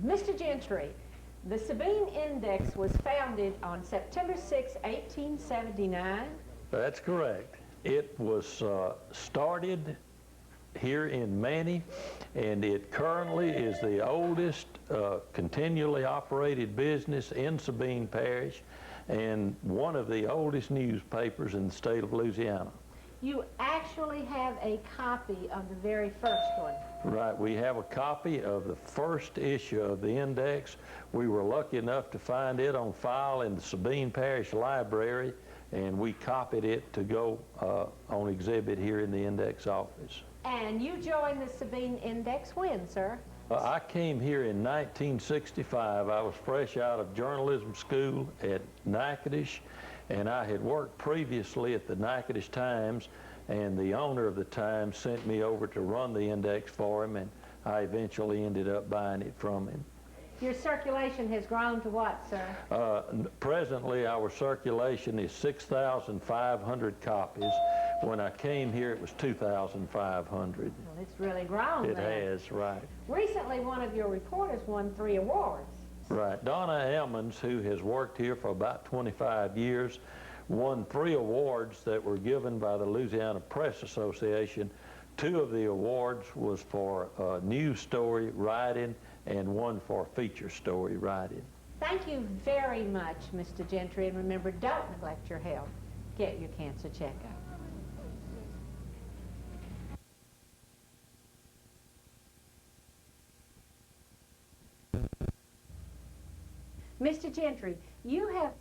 Mr. Genrty, the Sabine Index was founded on September 6, 1879. That's correct. It was started here in Manny, and it currently is the oldest continually operated business in Sabine Parish and one of the oldest newspapers in the state of Louisiana. You actually have a copy of the very first one. Right, we have a copy of the first issue of the Index. We were lucky enough to find it on file in the Sabine Parish Library, and we copied it to go on exhibit here in the Index office. And you joined the Sabine Index when, sir? I came here in 1965. I was fresh out of journalism school at Natchitoches, and I had worked previously at the Natchitoches Times, and the owner of the Times sent me over to run the Index for him, and I eventually ended up buying it from him. Your circulation has grown to what, sir? Presently, our circulation is 6,500 copies. When I came here, it was 2,500. Well, it's really grown. It has, right. Recently, one of your reporters won 3 awards. Right. Donna Emmons, who has worked here for about 25 years, won 3 awards that were given by the Louisiana Press Association. 2 of the awards was for news story writing and 1 for feature story writing. Thank you very much, Mr. Genrty, and remember, don't neglect your health. Get your cancer checkup. Mr. Genrty, you have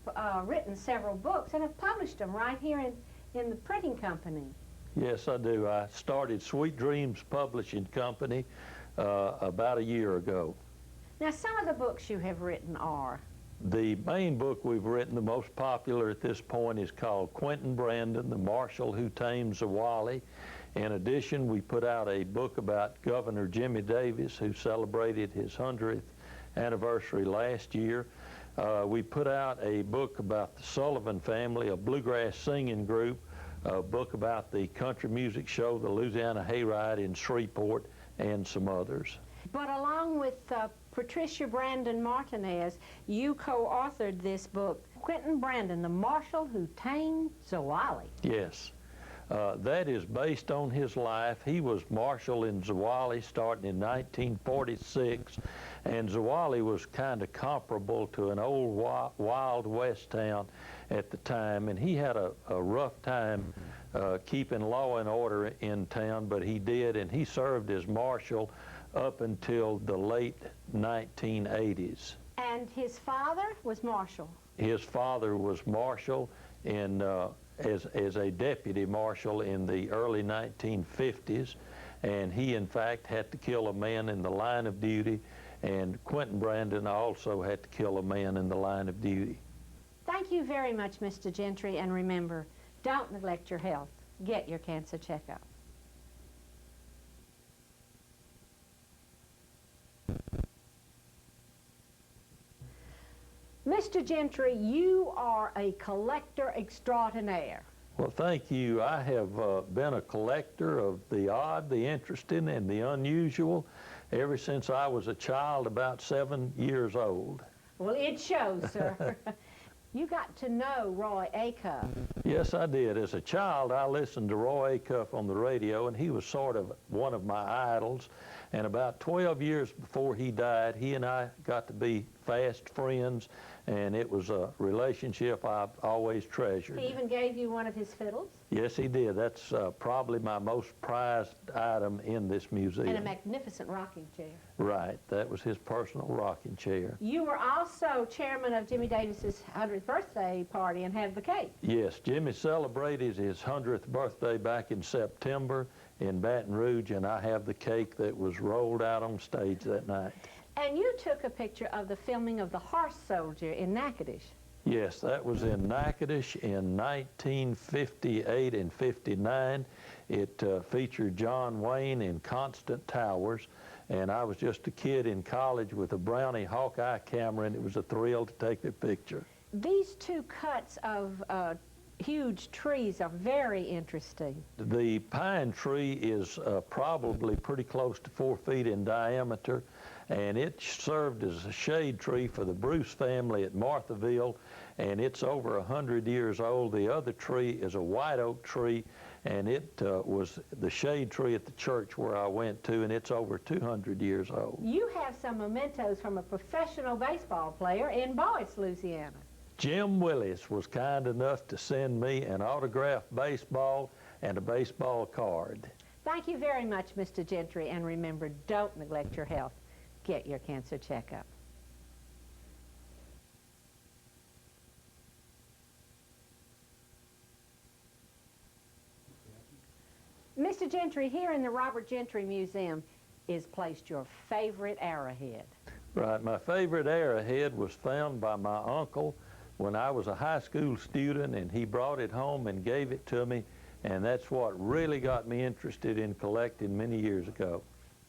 written several books and have published them right here in the printing company. Yes, I do. I started Sweet Dreams Publishing Company about a year ago. Now, some of the books you have written are? The main book we've written, the most popular at this point, is called Quentin Brandon, the Marshal Who Tamed Zwolle. In addition, we put out a book about Governor Jimmy Davis, who celebrated his 100th anniversary last year. We put out a book about the Sullivan family, a bluegrass singing group, a book about the country music show, the Louisiana Hayride in Shreveport, and some others. But along with Patricia Brandon Martinez, you co-authored this book, Quentin Brandon, the Marshal Who Tamed Zwolle. Yes. That is based on his life. He was marshal in Zwolle starting in 1946, and Zwolle was kind of comparable to an old Wild West town at the time, and he had a rough time keeping law and order in town, but he did, and he served as marshal up until the late 1980s. And his father was marshal? His father was marshal in as a deputy marshal in the early 1950s, and he in fact had to kill a man in the line of duty, and Quentin Brandon also had to kill a man in the line of duty. Thank you very much, Mr. Genrty, and remember, don't neglect your health. Get your cancer checkup. Mr. Genrty, you are a collector extraordinaire. Well, thank you. I have been a collector of the odd, the interesting, and the unusual ever since I was a child, about 7 years old. Well, it shows, sir. You got to know Roy Acuff. Yes, I did. As a child, I listened to Roy Acuff on the radio, and he was sort of one of my idols. And about 12 years before he died, he and I got to be fast friends, and it was a relationship I've always treasured. He even gave you one of his fiddles? Yes, he did. That's probably my most prized item in this museum. And a magnificent rocking chair. Right. That was his personal rocking chair. You were also chairman of Jimmy Davis's 100th birthday party and had the cake. Yes, Jimmy celebrated his 100th birthday back in September in Baton Rouge, and I have the cake that was rolled out on stage that night. And you took a picture of the filming of The Horse Soldier in Natchitoches. Yes, that was in Natchitoches in 1958 and 59. It featured John Wayne and Constant Towers, and I was just a kid in college with a Brownie Hawkeye camera, and it was a thrill to take the picture. These 2 cuts of huge trees are very interesting. The pine tree is probably pretty close to 4 feet in diameter, and it served as a shade tree for the Bruce family at Marthaville, and it's over 100 years old. The other tree is a white oak tree, and it was the shade tree at the church where I went to, and it's over 200 years old. You have some mementos from a professional baseball player in Boyce, Louisiana. Jim Willis was kind enough to send me an autographed baseball and a baseball card. Thank you very much, Mr. Genrty, and remember, don't neglect your health. Get your cancer checkup. Mr. Genrty, here in the Robert Genrty Museum is placed your favorite arrowhead. Right, my favorite arrowhead was found by my uncle when I was a high school student, and he brought it home and gave it to me, and that's what really got me interested in collecting many years ago.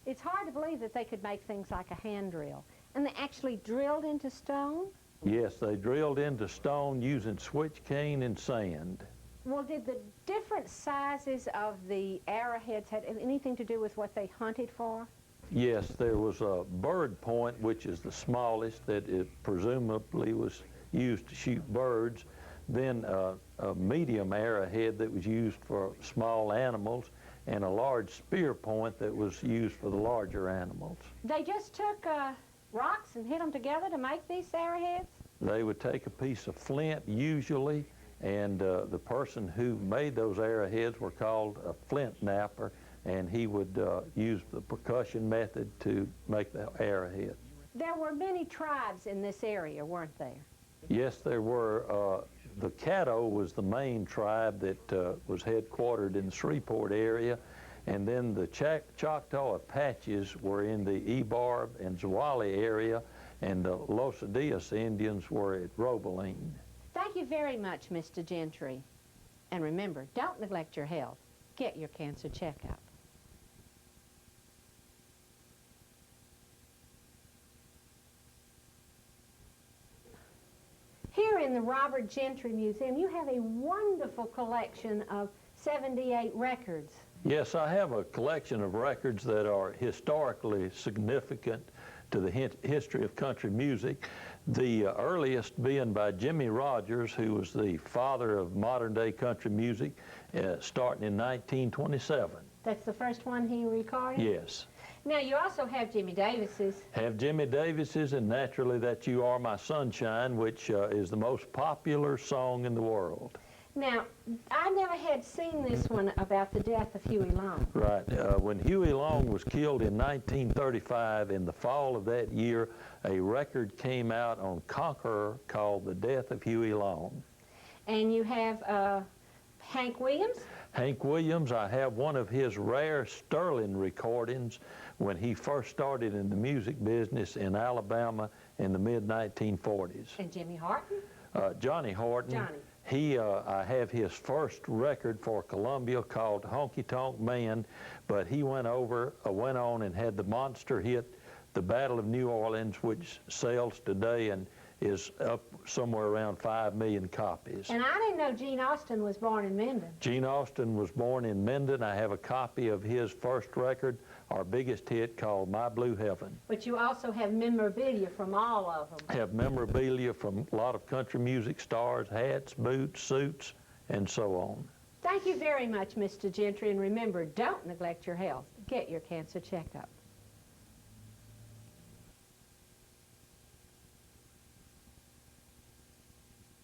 It's hard to believe that they could make things like a hand drill. And they actually drilled into stone? Yes, they drilled into stone using switch cane and sand. Well, did the different sizes of the arrowheads have anything to do with what they hunted for? Yes, there was a bird point, which is the smallest, that it presumably was used to shoot birds. Then a medium arrowhead that was used for small animals, and a large spear point that was used for the larger animals. They just took rocks and hit them together to make these arrowheads? They would take a piece of flint usually, and the person who made those arrowheads were called a flint knapper, and he would use the percussion method to make the arrowhead. There were many tribes in this area, weren't there? Yes, there were. The Caddo was the main tribe that was headquartered in the Shreveport area, and then the Choctaw Apaches were in the Ebarb and Zwolle area, and the Los Diaz Indians were at Robeline. Thank you very much, Mr. Genrty. And remember, don't neglect your health. Get your cancer checkup. Here in the Robert Genrty Museum, you have a wonderful collection of 78 records. Yes, I have a collection of records that are historically significant to the history of country music. The earliest being by Jimmy Rogers, who was the father of modern-day country music, starting in 1927. That's the first one he recorded? Yes. Now, you also have Jimmy Davis's. Have Jimmy Davis's, and naturally That You Are My Sunshine, which is the most popular song in the world. Now, I never had seen this one about the death of Huey Long. Right. When Huey Long was killed in 1935, in the fall of that year, a record came out on Conqueror called The Death of Huey Long. And you have Hank Williams? Hank Williams, I have one of his rare Sterling recordings when he first started in the music business in Alabama in the mid-1940s. And Jimmy Horton? Johnny Horton. Johnny. I have his first record for Columbia called Honky Tonk Man, but he went on and had the monster hit, The Battle of New Orleans, which sells today and is up somewhere around 5 million copies. And I didn't know Gene Austin was born in Minden. Gene Austin was born in Minden. I have a copy of his first record, our biggest hit, called My Blue Heaven. But you also have memorabilia from all of them. I have memorabilia from a lot of country music stars, hats, boots, suits, and so on. Thank you very much, Mr. Genrty, and remember, don't neglect your health. Get your cancer checkup.